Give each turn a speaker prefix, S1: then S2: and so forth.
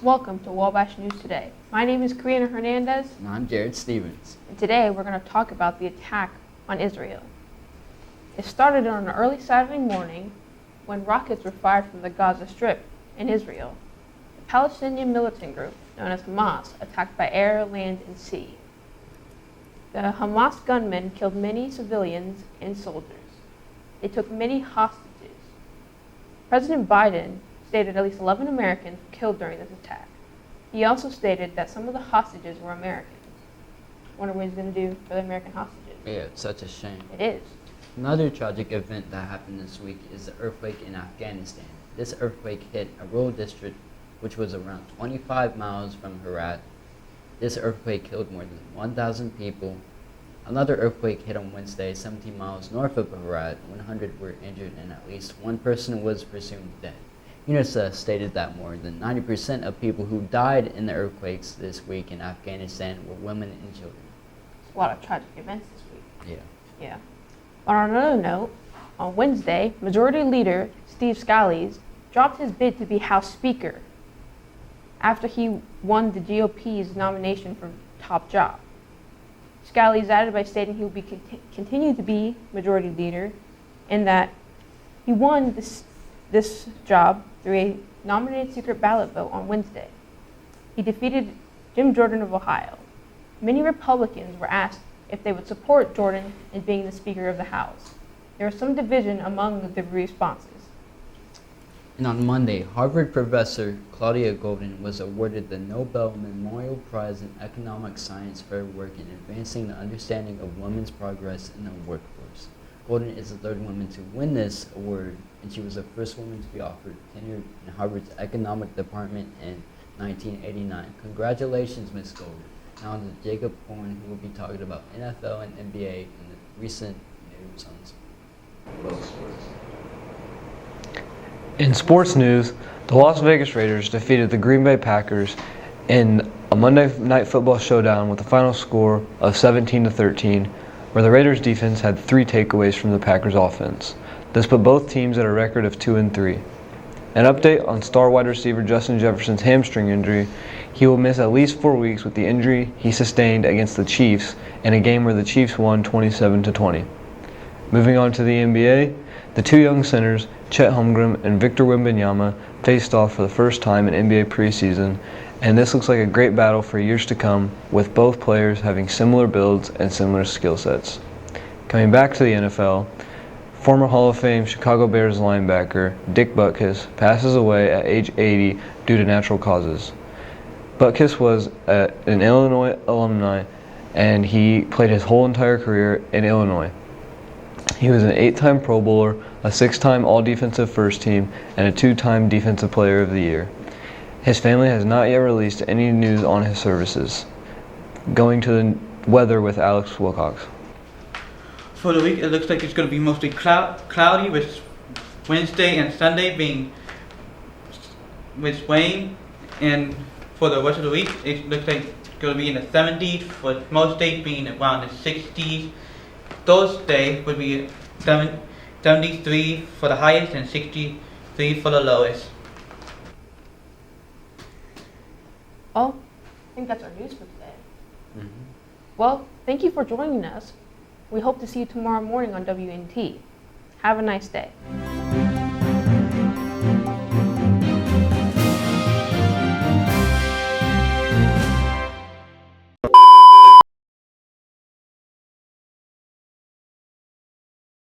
S1: Welcome to Wabash News Today. My name is Karina Hernandez.
S2: And I'm Jared Stevens.
S1: And today we're going to talk about the attack on Israel. It started on an early Saturday morning when rockets were fired from the Gaza Strip in Israel. The Palestinian militant group, known as Hamas, attacked by air, land, and sea. The Hamas gunmen killed many civilians and soldiers. They took many hostages. President Biden stated at least 11 Americans were killed during this attack. He also stated that some of the hostages were Americans. Wonder what he's going to do for the American hostages.
S2: Yeah, it's such a shame.
S1: It is.
S2: Another tragic event that happened this week is the earthquake in Afghanistan. This earthquake hit a rural district which was around 25 miles from Herat. This earthquake killed more than 1,000 people. Another earthquake hit on Wednesday, 17 miles north of Herat. 100 were injured and at least one person was presumed dead. UNICEF stated that more than 90% of people who died in the earthquakes this week in Afghanistan were women and children.
S1: It's a lot of tragic events this week.
S2: Yeah.
S1: On another note, on Wednesday, Majority Leader Steve Scalise dropped his bid to be House Speaker after he won the GOP's nomination for top job. Scalise added by stating he will be continue to be Majority Leader and that he won this job through a nominated secret ballot vote on Wednesday. He defeated Jim Jordan of Ohio. Many Republicans were asked if they would support Jordan in being the Speaker of the House. There was some division among the responses.
S2: And on Monday, Harvard professor Claudia Goldin was awarded the Nobel Memorial Prize in Economic Science for her work in advancing the understanding of women's progress in the workforce. Goldin is the third woman to win this award, and she was the first woman to be offered tenure in Harvard's economic department in 1989. Congratulations, Ms. Goldin. Now on to Jacob Horn, who will be talking about NFL and NBA and the recent news on sports.
S3: In sports news, the Las Vegas Raiders defeated the Green Bay Packers in a Monday Night Football showdown with a final score of 17-13, where the Raiders defense had 3 takeaways from the Packers offense. This put both teams at a record of 2-3. An update on star wide receiver Justin Jefferson's hamstring injury. He will miss at least 4 weeks with the injury he sustained against the Chiefs in a game where the Chiefs won 27-20. Moving on to the NBA, the 2 young centers, Chet Holmgren and Victor Wembanyama, faced off for the first time in NBA preseason, and this looks like a great battle for years to come, with both players having similar builds and similar skill sets. Coming back to the NFL, former Hall of Fame Chicago Bears linebacker Dick Butkus passes away at age 80 due to natural causes. Butkus was an Illinois alumni, and he played his whole entire career in Illinois. He was an 8-time Pro Bowler, a 6-time All-Defensive First Team, and a 2-time Defensive Player of the Year. His family has not yet released any news on his services. Going to the weather with Alex Wilcox.
S4: For the week, it looks like it's going to be mostly cloudy, with Wednesday and Sunday being with rain. And for the rest of the week, it looks like it's going to be in the 70s, with most days being around the 60s. Thursday would be 73 for the highest and 63 for the lowest.
S1: Well, I think that's our news for today. Well, thank you for joining us. We hope to see you tomorrow morning on WNT. Have a nice day.